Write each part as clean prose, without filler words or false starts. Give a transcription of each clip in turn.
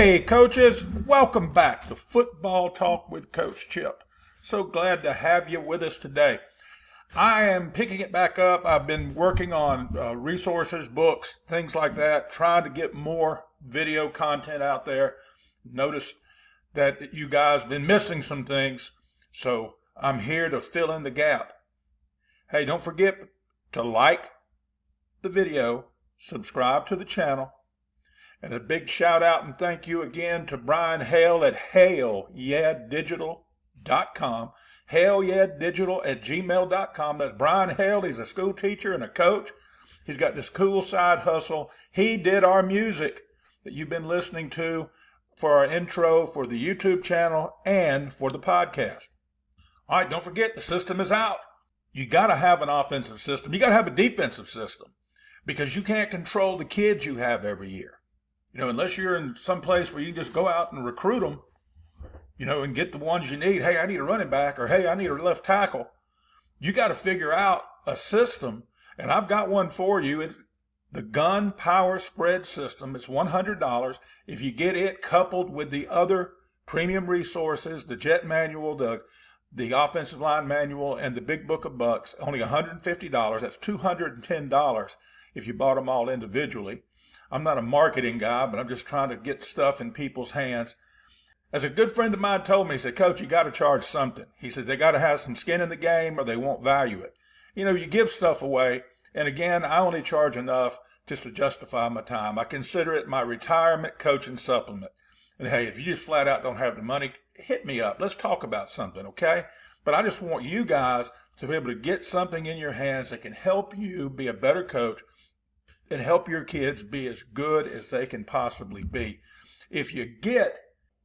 Hey, coaches, welcome back to Football Talk with Coach Chip. So glad to have you with us today. I am picking it back up. I've been working on resources, books, things like that, trying to get more video content out there. Notice that you guys have been missing some things, so I'm here to fill in the gap. Hey, don't forget to like the video, subscribe to the channel, and a big shout out and thank you again to Brian Hale at HaleYeahDigital.com. HaleYeahDigital@gmail.com. That's Brian Hale. He's a school teacher and a coach. He's got this cool side hustle. He did our music that you've been listening to for our intro, for the YouTube channel, and for the podcast. All right, don't forget the system is out. You got to have an offensive system. You got to have a defensive system because you can't control the kids you have every year. You know, unless you're in some place where you can just go out and recruit them, you know, and get the ones you need. Hey, I need a running back, or hey, I need a left tackle. You got to figure out a system, and I've got one for you. It's the Gun Power Spread System. It's $100. If you get it coupled with the other premium resources, the Jet Manual, the Offensive Line Manual, and the Big Book of Bucks, only $150. That's $210 if you bought them all individually. I'm not a marketing guy, but I'm just trying to get stuff in people's hands. As a good friend of mine told me, he said, Coach, you got to charge something. He said, they got to have some skin in the game or they won't value it. You know, you give stuff away. And again, I only charge enough just to justify my time. I consider it my retirement coaching supplement. And hey, if you just flat out don't have the money, hit me up. Let's talk about something, okay? But I just want you guys to be able to get something in your hands that can help you be a better coach and help your kids be as good as they can possibly be. If you get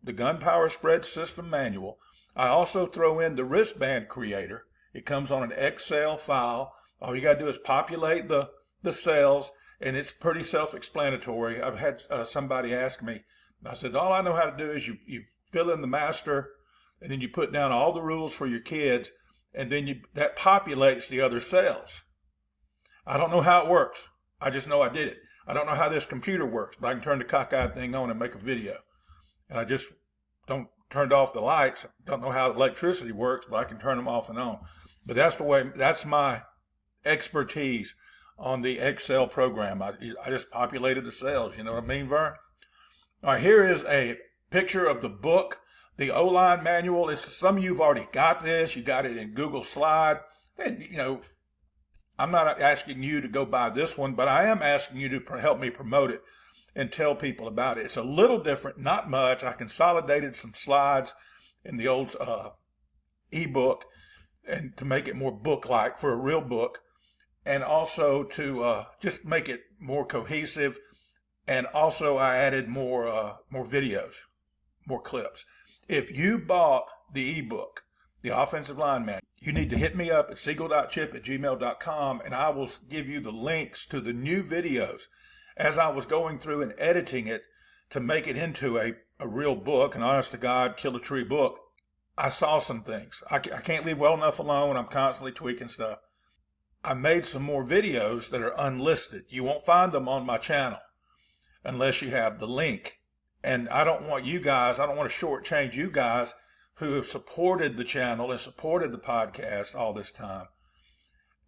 the Gun Power Spread System Manual, I also throw in the Wristband Creator. It comes on an Excel file. All you got to do is populate the cells, and it's pretty self-explanatory. I've had somebody ask me, I said, all I know how to do is you fill in the master, and then you put down all the rules for your kids, and then that populates the other cells. I don't know how it works. I just know I did it. I don't know how this computer works, but I can turn the cockeyed thing on and make a video. And I just turned off the lights. Don't know how electricity works, but I can turn them off and on. But that's my expertise on the Excel program. I just populated the cells. You know what I mean, Vern? All right, here is a picture of the book, the O-Line Manual. Some of you have already got this. You got it in Google Slide. And, you know, I'm not asking you to go buy this one, but I am asking you to help me promote it and tell people about it. It's a little different, not much. I consolidated some slides in the old ebook and to make it more book-like for a real book, and also to just make it more cohesive. And also I added more videos, more clips. If you bought the ebook, the Offensive Line Manual, you need to hit me up at siegel.chip@gmail.com, and I will give you the links to the new videos. As I was going through and editing it to make it into a real book, an honest to God, kill a tree book, I saw some things. I can't leave well enough alone. I'm constantly tweaking stuff. I made some more videos that are unlisted. You won't find them on my channel unless you have the link. And I don't want to shortchange you guys who have supported the channel and supported the podcast all this time,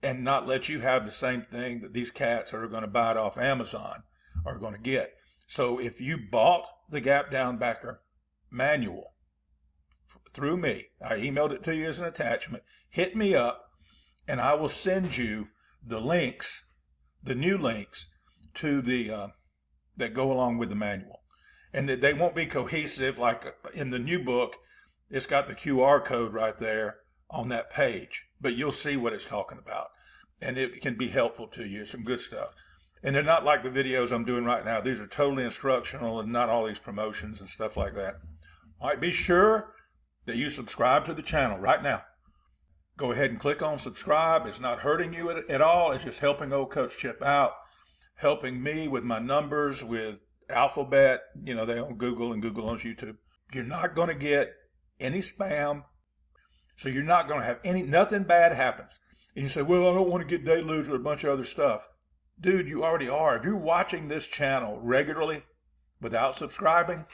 and not let you have the same thing that these cats that are going to buy it off Amazon are going to get. So if you bought the Gap Down Backer manual through me, I emailed it to you as an attachment, hit me up, and I will send you the links, the new links to the that go along with the manual. And that they won't be cohesive like in the new book. It's got the QR code right there on that page, but you'll see what it's talking about, and it can be helpful to you. It's some good stuff. And they're not like the videos I'm doing right now. These are totally instructional and not all these promotions and stuff like that. All right, be sure that you subscribe to the channel right now. Go ahead and click on subscribe. It's not hurting you at all. It's just helping old Coach Chip out, helping me with my numbers, with Alphabet. You know, they on Google and Google owns YouTube. You're not going to get any spam, so you're not going to have nothing bad happens. And you say, well, I don't want to get deluged with a bunch of other stuff. Dude, you already are. If you're watching this channel regularly without subscribing,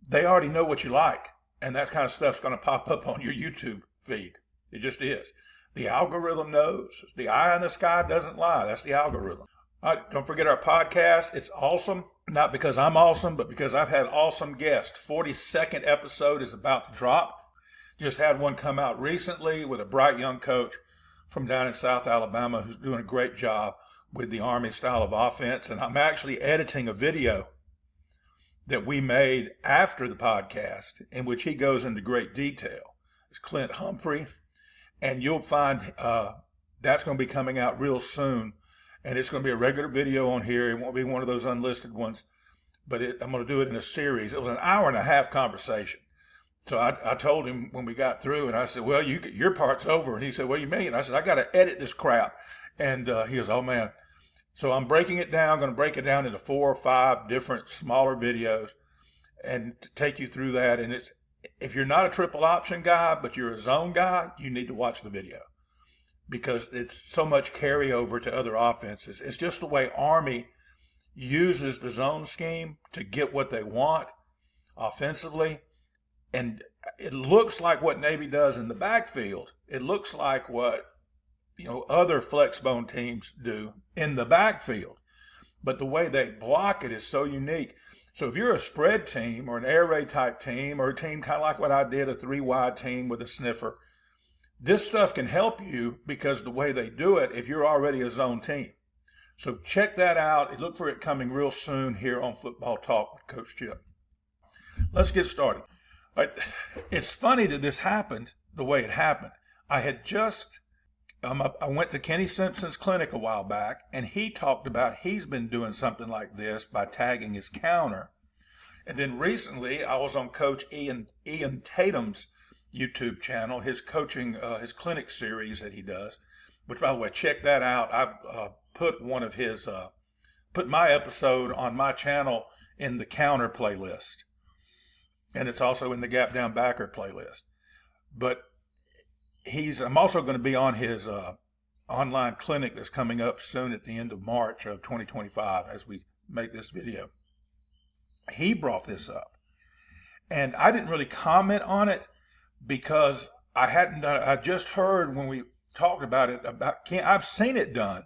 they already know what you like. And that kind of stuff's going to pop up on your YouTube feed. It just is. The algorithm knows. The eye in the sky doesn't lie. That's the algorithm. All right, don't forget our podcast. It's awesome. Not because I'm awesome, but because I've had awesome guests. 42nd episode is about to drop. Just had one come out recently with a bright young coach from down in South Alabama who's doing a great job with the Army style of offense. And I'm actually editing a video that we made after the podcast in which he goes into great detail. It's Clint Humphrey. And you'll find that's going to be coming out real soon. And it's going to be a regular video on here. It won't be one of those unlisted ones. But I'm going to do it in a series. It was an hour and a half conversation. So I told him when we got through, and I said, well, your part's over. And he said, what do you mean? I said, I got to edit this crap. And he goes, oh, man. So I'm breaking it down. I'm going to break it down into 4 or 5 different smaller videos and take you through that. And if you're not a triple option guy, but you're a zone guy, you need to watch the video because it's so much carryover to other offenses. It's just the way Army uses the zone scheme to get what they want offensively. And it looks like what Navy does in the backfield. It looks like what, other flexbone teams do in the backfield. But the way they block it is so unique. So if you're a spread team or an air raid type team or a team kind of like what I did, a 3-wide team with a sniffer, this stuff can help you because the way they do it, if you're already a zone team. So check that out. Look for it coming real soon here on Football Talk with Coach Chip. Let's get started. All right. It's funny that this happened the way it happened. I had just, I went to Kenny Simpson's clinic a while back, and he talked about he's been doing something like this by tagging his counter. And then recently, I was on Coach Ian Tatum's YouTube channel, his coaching, his clinic series that he does, which, by the way, check that out. I put one of his, put my episode on my channel in the counter playlist. And it's also in the Gap Down Backer playlist. But I'm also going to be on his online clinic that's coming up soon at the end of March of 2025 as we make this video. He brought this up. And I didn't really comment on it because I just heard when we talked about it, I've seen it done.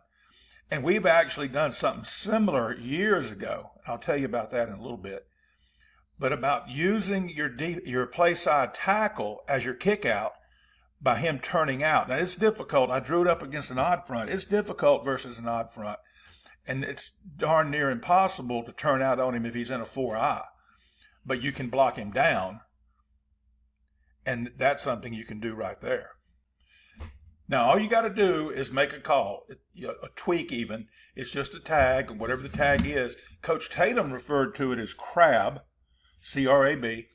And we've actually done something similar years ago. I'll tell you about that in a little bit. But about using your play side tackle as your kick out by him turning out. Now, it's difficult. I drew it up against an odd front. It's difficult versus an odd front. And it's darn near impossible to turn out on him if he's in a 4-eye. But you can block him down. And that's something you can do right there. Now, all you got to do is make a call, a tweak even. It's just a tag, whatever the tag is. Coach Tatum referred to it as crab. C-R-A-B.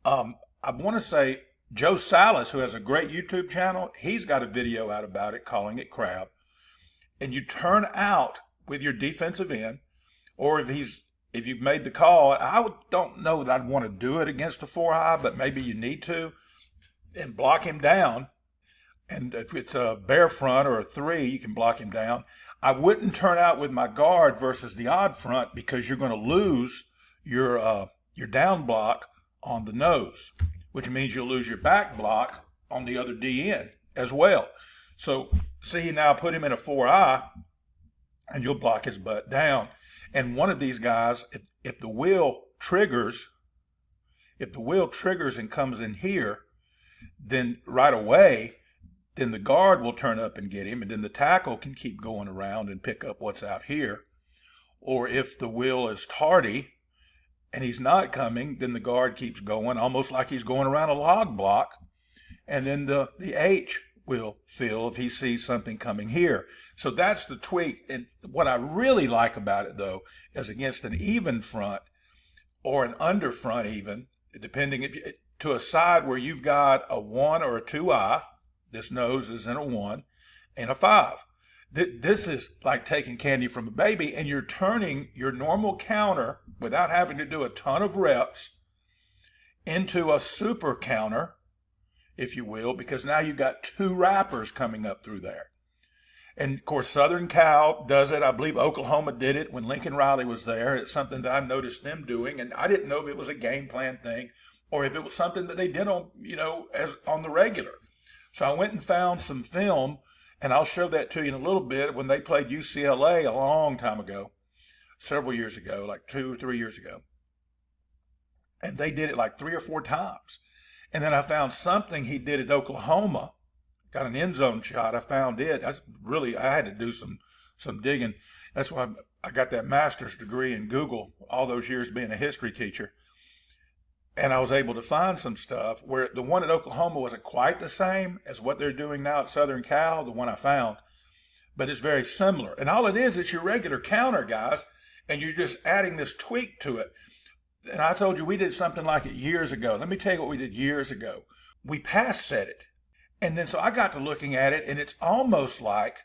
I want to say Joe Salas, who has a great YouTube channel, he's got a video out about it, calling it crab. And you turn out with your defensive end, or if you've made the call, I don't know that I'd want to do it against a 4-eye, but maybe you need to, and block him down. And if it's a bare front or a 3, you can block him down. I wouldn't turn out with my guard versus the odd front because you're going to lose your down block on the nose, which means you'll lose your back block on the other DN as well. So see, now put him in a 4-eye and you'll block his butt down. And one of these guys, if the wheel triggers and comes in here, then right away, then the guard will turn up and get him, and then the tackle can keep going around and pick up what's out here. Or if the wheel is tardy, and he's not coming, then the guard keeps going, almost like he's going around a log block. And then the H will fill if he sees something coming here. So that's the tweak. And what I really like about it, though, is against an even front or an under front even, depending to a side where you've got a 1 or a 2-eye, this nose is in a 1, and a 5. This is like taking candy from a baby, and you're turning your normal counter without having to do a ton of reps into a super counter, if you will, because now you've got 2 wrappers coming up through there. And of course, Southern Cal does it. I believe Oklahoma did it when Lincoln Riley was there. It's something that I noticed them doing, and I didn't know if it was a game plan thing or if it was something that they did on, as on the regular. So I went and found some film, and I'll show that to you in a little bit, when they played UCLA a long time ago, several years ago, like 2 or 3 years ago. And they did it like 3 or 4 times. And then I found something he did at Oklahoma. Got an end zone shot. I found it. I had to do some digging. That's why I got that master's degree in Google all those years being a history teacher. And I was able to find some stuff where the one at Oklahoma wasn't quite the same as what they're doing now at Southern Cal, the one I found, but it's very similar. And all it is, it's your regular counter, guys, and you're just adding this tweak to it. And I told you we did something like it years ago. Let me tell you what we did years ago. We pass set it. And then so I got to looking at it, and it's almost like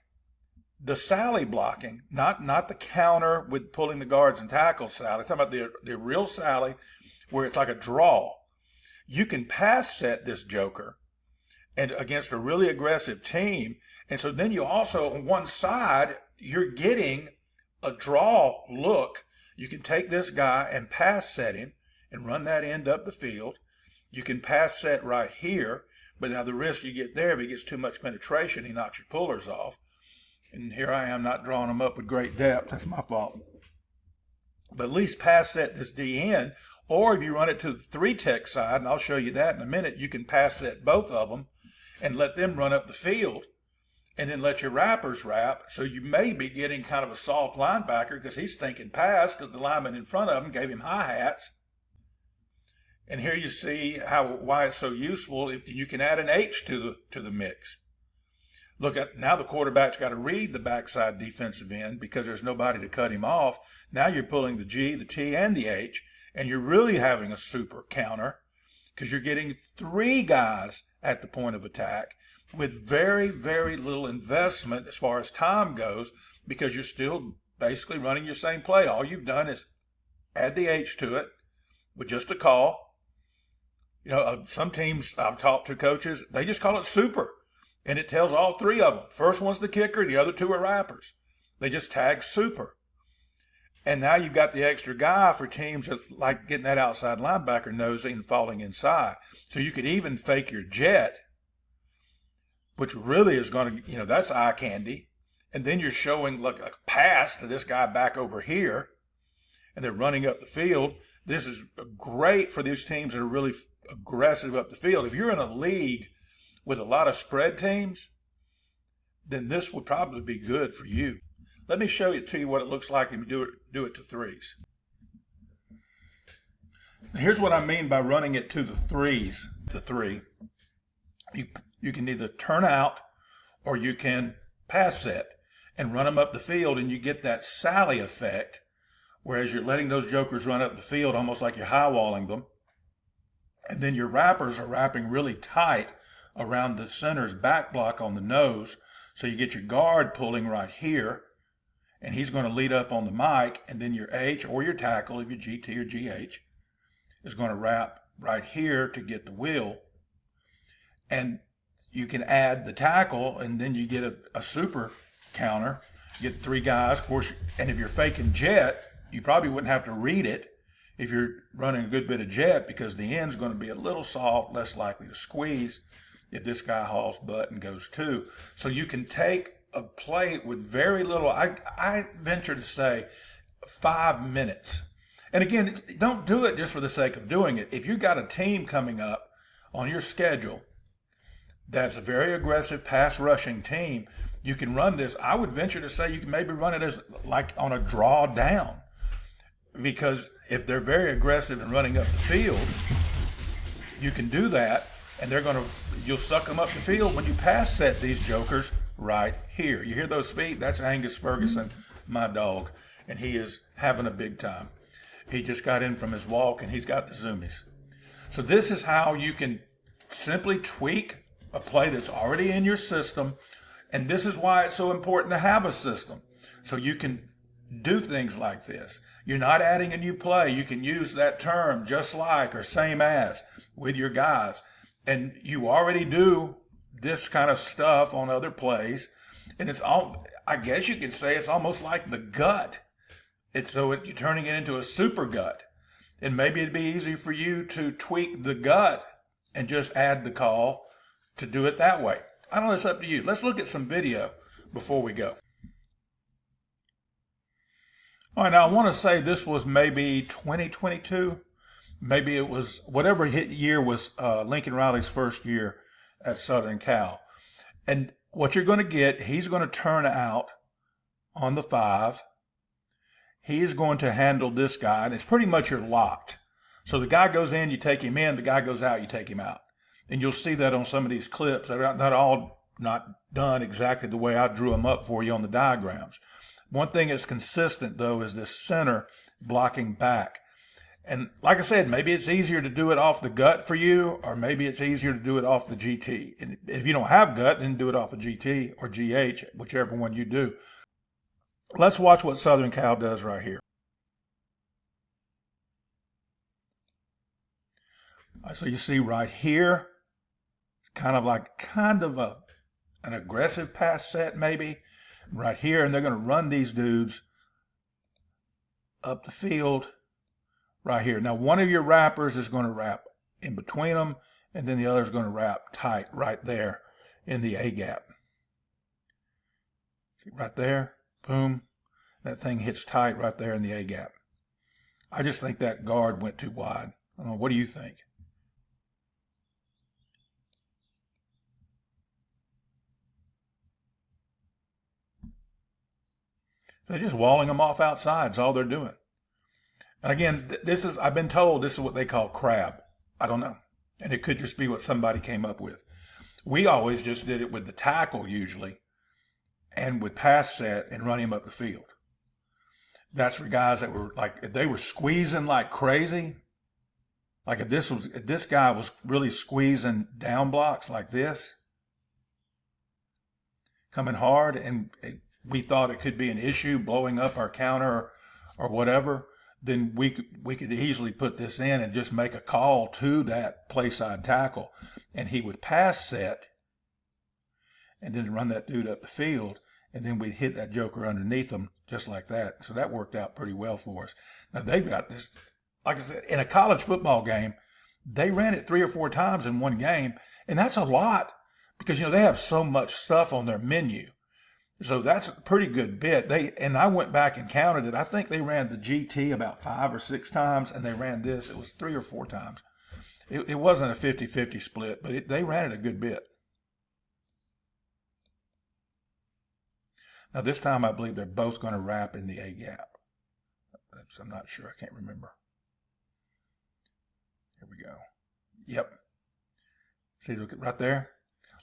the Sally blocking, not the counter with pulling the guards and tackles Sally. I'm talking about the real Sally, where it's like a draw. You can pass set this joker and against a really aggressive team. And so then you also, on one side, you're getting a draw look. You can take this guy and pass set him and run that end up the field. You can pass set right here, but now the risk you get there, if he gets too much penetration, he knocks your pullers off. And here I am not drawing them up with great depth. That's my fault. But at least pass set this DN, or if you run it to the 3-tech side, and I'll show you that in a minute, you can pass set both of them and let them run up the field, and then let your wrappers wrap. So you may be getting kind of a soft linebacker because he's thinking pass because the lineman in front of him gave him hi-hats. And here you see why it's so useful. You can add an H to the mix. Look at now the quarterback's got to read the backside defensive end because there's nobody to cut him off. Now you're pulling the G, the T, and the H, and you're really having a super counter because you're getting 3 guys at the point of attack with very, very little investment as far as time goes because you're still basically running your same play. All you've done is add the H to it with just a call. Some teams I've talked to coaches, they just call it super. And it tells all 3 of them. First one's the kicker, the other 2 are wrappers. They just tag super. And now you've got the extra guy for teams that like getting that outside linebacker nosing and falling inside. So you could even fake your jet, which really is going to, that's eye candy. And then you're showing like a pass to this guy back over here, and they're running up the field. This is great for these teams that are really aggressive up the field. If you're in a league with a lot of spread teams, then this would probably be good for you. Let me show you to you what it looks like if you do it to 3s. Now here's what I mean by running it to the 3s, to 3. You can either turn out or you can pass set and run them up the field, and you get that Sally effect, whereas you're letting those jokers run up the field almost like you're high-walling them. And then your wrappers are wrapping really tight around the center's back block on the nose. So you get your guard pulling right here, and he's going to lead up on the mic, and then your H or your tackle, if you're GT or GH, is going to wrap right here to get the wheel. And you can add the tackle, and then you get a super counter. You get 3 guys, of course, and if you're faking jet, you probably wouldn't have to read it if you're running a good bit of jet because the end's going to be a little soft, less likely to squeeze if this guy hauls butt and goes 2. So you can take a play with very little, I venture to say 5 minutes. And again, don't do it just for the sake of doing it. If you've got a team coming up on your schedule that's a very aggressive pass rushing team, you can run this. I would venture to say you can maybe run it as like on a draw down, because if they're very aggressive and running up the field, you can do that, and you'll suck them up the field when you pass set these jokers right here. You hear those feet? That's Angus Ferguson, my dog, and he is having a big time. He just got in from his walk, and he's got the zoomies. So this is how you can simply tweak a play that's already in your system, and this is why it's so important to have a system, so you can do things like this. You're not adding a new play. You can use that term just like or same as with your guys. And you already do this kind of stuff on other plays. And it's all, I guess you could say it's almost like the gut. You're turning it into a super gut. And maybe it'd be easy for you to tweak the gut and just add the call to do it that way. I don't know, it's up to you. Let's look at some video before we go. All right, now I want to say this was maybe 2022. Maybe it was whatever year was Lincoln Riley's first year at Southern Cal. And what you're going to get, he's going to turn out on the 5. He is going to handle this guy, and it's pretty much you're locked. So the guy goes in, you take him in. The guy goes out, you take him out. And you'll see that on some of these clips. They're not all not done exactly the way I drew them up for you on the diagrams. One thing that's consistent, though, is this center blocking back. And like I said, maybe it's easier to do it off the gut for you, or maybe it's easier to do it off the GT. And if you don't have gut, then do it off the GT or GH, whichever one you do. Let's watch what Southern Cal does right here. So you see right here, it's kind of an aggressive pass set maybe. Right here, and they're going to run these dudes up the field right here. Now, one of your wrappers is going to wrap in between them, and then the other is going to wrap tight right there in the A gap. See, right there, boom, that thing hits tight right there in the A gap. I just think that guard went too wide. I don't know, what do you think? They're just walling them off outside is all they're doing. And again, I've been told this is what they call crab. I don't know. And it could just be what somebody came up with. We always just did it with the tackle usually and with pass set and run him up the field. That's for guys that were like, if they were squeezing like crazy, like if this guy was really squeezing down blocks like this, coming hard, and we thought it could be an issue blowing up our counter or whatever, then we could easily put this in and just make a call to that play side tackle, and he would pass set and then run that dude up the field, and then we'd hit that joker underneath him just like that. So that worked out pretty well for us. Now they've got this, like I said, in a college football game, they ran it 3 or 4 times in one game, and that's a lot because, they have so much stuff on their menu. So that's a pretty good bit. And I went back and counted it. I think they ran the GT about 5 or 6 times, and they ran this. It was 3 or 4 times. It wasn't a 50-50 split, but they ran it a good bit. Now this time I believe they're both going to wrap in the A gap. I'm not sure. I can't remember. Here we go. Yep. See, look right there.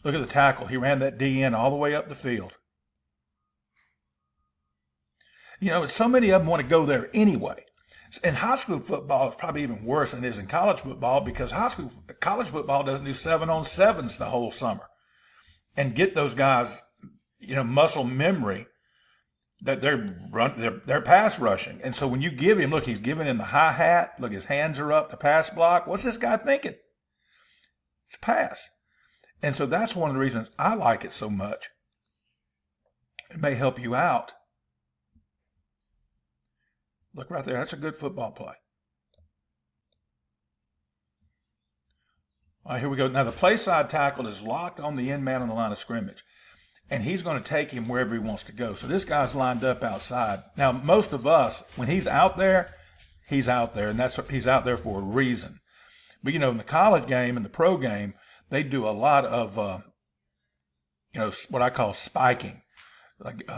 Look at the tackle. He ran that D in all the way up the field. So many of them want to go there anyway. In high school football, it's probably even worse than it is in college football because college football doesn't do 7-on-7s the whole summer and get those guys, muscle memory that they're pass rushing. And so when you give him, look, he's giving in the high hat. Look, his hands are up to pass block. What's this guy thinking? It's a pass. And so that's one of the reasons I like it so much. It may help you out. Look right there. That's a good football play. All right, here we go. Now the play side tackle is locked on the end man on the line of scrimmage, and he's going to take him wherever he wants to go. So this guy's lined up outside. Now most of us, when he's out there, and he's out there for a reason. But in the college game and the pro game, they do a lot of what I call spiking, like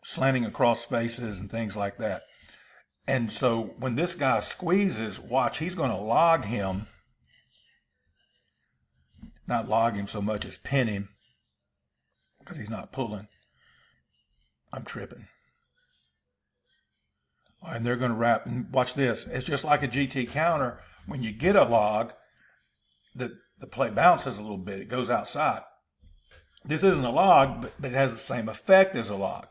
slanting across faces and things like that. And so when this guy squeezes, watch, he's going to log him. Not log him so much as pin him because he's not pulling. I'm tripping. All right, and they're going to wrap. And watch this. It's just like a GT counter. When you get a log, the play bounces a little bit. It goes outside. This isn't a log, but it has the same effect as a log.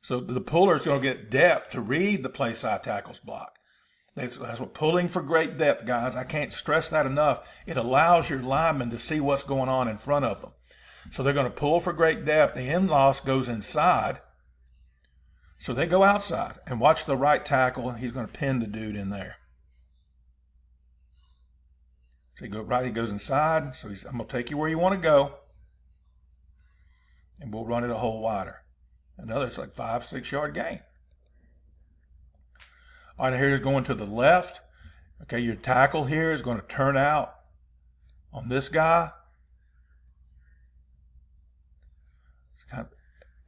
So the puller is going to get depth to read the play side tackle's block. That's what pulling for great depth, guys. I can't stress that enough. It allows your linemen to see what's going on in front of them. So they're going to pull for great depth. The end loss goes inside. So they go outside and watch the right tackle. He's going to pin the dude in there. So he goes inside. So I'm going to take you where you want to go. And we'll run it a hole wider. It's like 5-6 yard gain. All right, here it's going to the left. Okay, your tackle here is going to turn out on this guy.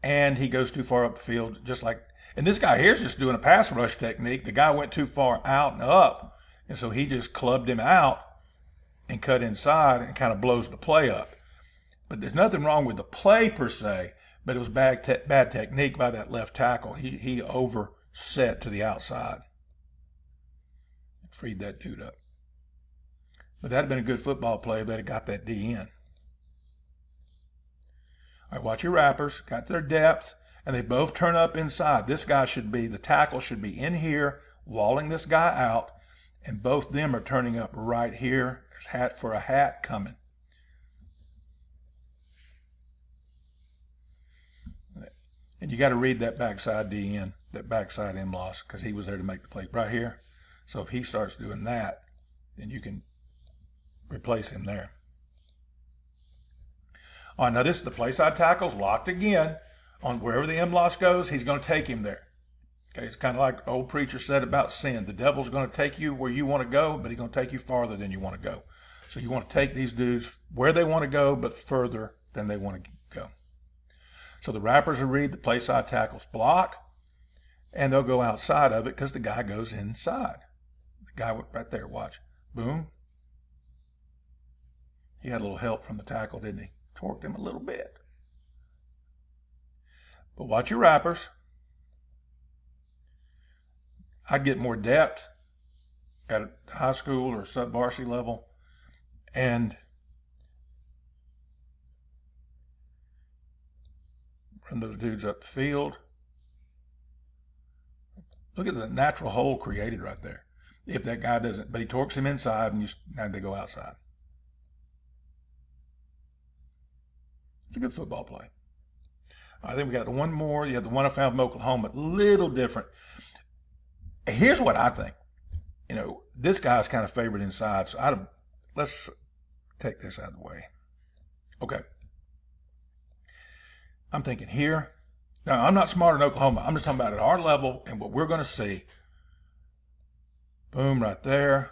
And he goes too far up the field, and this guy here is just doing a pass rush technique. The guy went too far out and up, and so he just clubbed him out and cut inside and kind of blows the play up. But there's nothing wrong with the play per se, but it was bad technique by that left tackle. He overset to the outside. Freed that dude up. But that'd have been a good football play if they'd have got that D in. All right, watch your wrappers. Got their depth, and they both turn up inside. The tackle should be in here, walling this guy out, and both them are turning up right here. There's hat for a hat coming. And you got to read that backside D in, that backside M loss, because he was there to make the play right here. So if he starts doing that, then you can replace him there. All right, now this is the play side tackles locked again on wherever the M loss goes. He's going to take him there. Okay, it's kind of like the old preacher said about sin. The devil's going to take you where you want to go, but he's going to take you farther than you want to go. So you want to take these dudes where they want to go, but further than they want to go. So the wrappers will read the play side tackles block, and they'll go outside of it because the guy goes inside. The guy right there, watch. Boom. He had a little help from the tackle, didn't he? Torqued him a little bit. But watch your wrappers. I get more depth at high school or sub-varsity level, and run those dudes up the field. Look at the natural hole created right there. If that guy doesn't, but he torques him inside, and now they go outside. It's a good football play. I think we got one more. You have the one I found from Oklahoma. A little different. Here's what I think. This guy's kind of favored inside. So let's take this out of the way. Okay. I'm thinking here. Now, I'm not smart in Oklahoma. I'm just talking about at our level and what we're going to see. Boom, right there.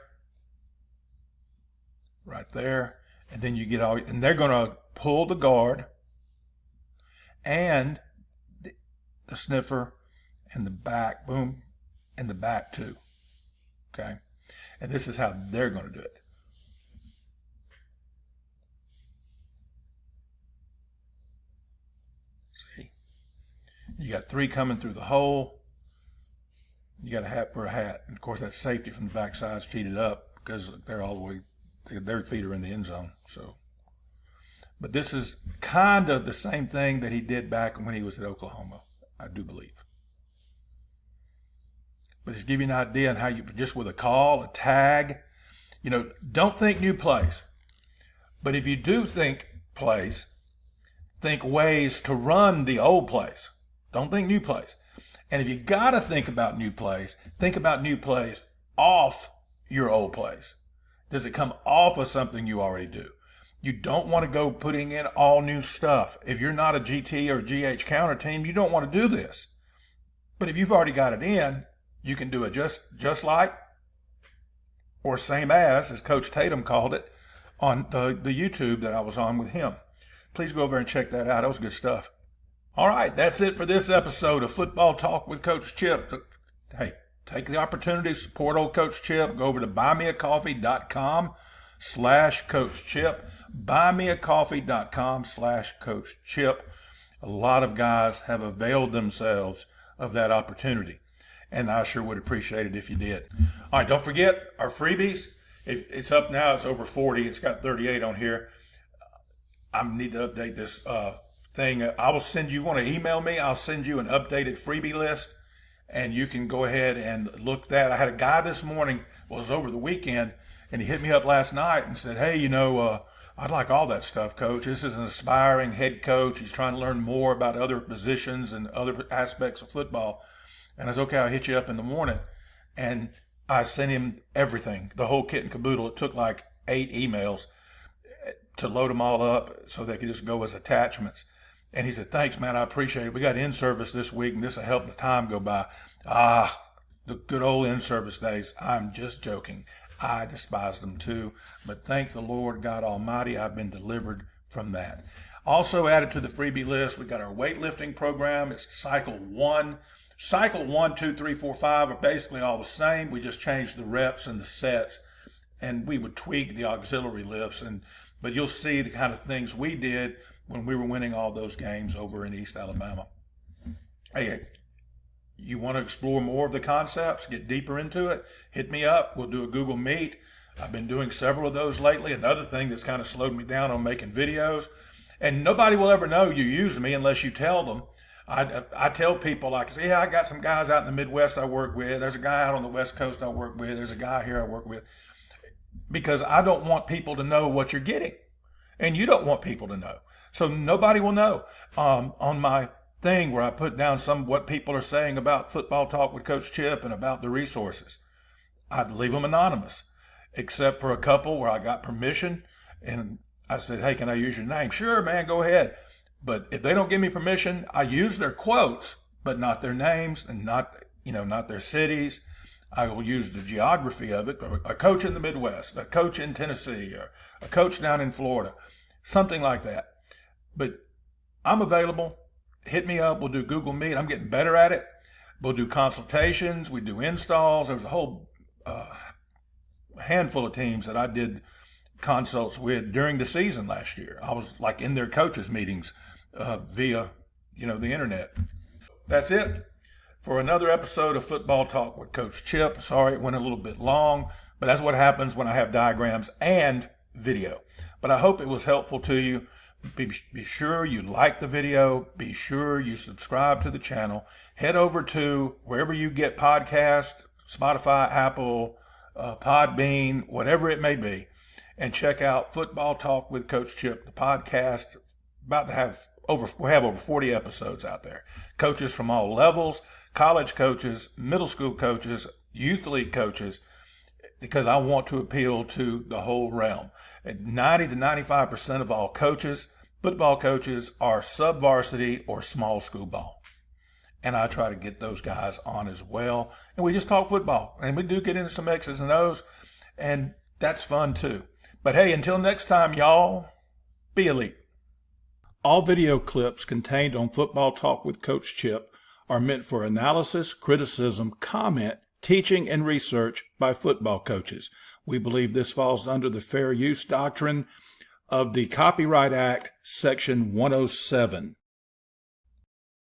Right there. And then you get and they're going to pull the guard and the sniffer and the back, boom, and the back too. Okay? And this is how they're going to do it. See? You got three coming through the hole. You got a hat for a hat. And of course, that safety from the backside is cheated up because they're all the way, their feet are in the end zone. But this is kind of the same thing that he did back when he was at Oklahoma, I do believe. But just give you an idea on how you, just with a call, a tag, don't think new plays. But if you do think plays, think ways to run the old plays. Don't think new plays. And if you got to think about new plays, think about new plays off your old plays. Does it come off of something you already do? You don't want to go putting in all new stuff. If you're not a GT or GH counter team, you don't want to do this. But if you've already got it in, you can do it just like or same as Coach Tatum called it on the YouTube that I was on with him. Please go over and check that out. That was good stuff. All right, that's it for this episode of Football Talk with Coach Chip. Hey, take the opportunity to support old Coach Chip. Go over to buymeacoffee.com/Coach Chip. Buymeacoffee.com/Coach Chip. A lot of guys have availed themselves of that opportunity, and I sure would appreciate it if you did. All right, don't forget our freebies. It's up now. It's over 40. It's got 38 on here. I need to update this thing. I will send you, want to email me, I'll send you an updated freebie list, and you can go ahead and look that. I had a guy this morning, it was over the weekend, and he hit me up last night and said, hey, I'd like all that stuff, coach. This is an aspiring head coach. He's trying to learn more about other positions and other aspects of football. And I said, okay, I'll hit you up in the morning. And I sent him everything, the whole kit and caboodle. It took like 8 emails to load them all up so they could just go as attachments. And he said, thanks, man, I appreciate it. We got in-service this week, and this will help the time go by. The good old in-service days. I'm just joking. I despised them too. But thank the Lord God Almighty, I've been delivered from that. Also added to the freebie list, we got our weightlifting program. It's cycle 1. Cycle 1, 2, 3, 4, 5 are basically all the same. We just changed the reps and the sets, and we would tweak the auxiliary lifts. But you'll see the kind of things we did when we were winning all those games over in East Alabama. Hey, you want to explore more of the concepts, get deeper into it, hit me up. We'll do a Google Meet. I've been doing several of those lately. Another thing that's kind of slowed me down on making videos. And nobody will ever know you use me unless you tell them. I tell people, like, yeah, I got some guys out in the Midwest I work with. There's a guy out on the West Coast I work with. There's a guy here I work with. Because I don't want people to know what you're getting. And you don't want people to know. So nobody will know. On my thing where I put down some what people are saying about Football Talk with Coach Chip and about the resources, I'd leave them anonymous, except for a couple where I got permission and I said, hey, can I use your name? Sure, man, go ahead. But if they don't give me permission, I use their quotes, but not their names and not their cities. I will use the geography of it. A coach in the Midwest, a coach in Tennessee, or a coach down in Florida, something like that. But I'm available. Hit me up. We'll do Google Meet. I'm getting better at it. We'll do consultations. We do installs. There was a whole handful of teams that I did consults with during the season last year. I was like in their coaches meetings via, the internet. That's it for another episode of Football Talk with Coach Chip. Sorry it went a little bit long, but that's what happens when I have diagrams and video. But I hope it was helpful to you. Be sure you like the video. Be sure you subscribe to the channel. Head over to wherever you get podcasts, Spotify, Apple, Podbean, whatever it may be, and check out Football Talk with Coach Chip, the podcast. We have over 40 episodes out there. Coaches from all levels, college coaches, middle school coaches, youth league coaches, because I want to appeal to the whole realm. 90 to 95% of all coaches, football coaches, are sub-varsity or small school ball. And I try to get those guys on as well. And we just talk football. And we do get into some X's and O's. And that's fun too. But hey, until next time, y'all, be elite. All video clips contained on Football Talk with Coach Chip are meant for analysis, criticism, comment, teaching, and research by football coaches. We believe this falls under the fair use doctrine of the Copyright Act, Section 107.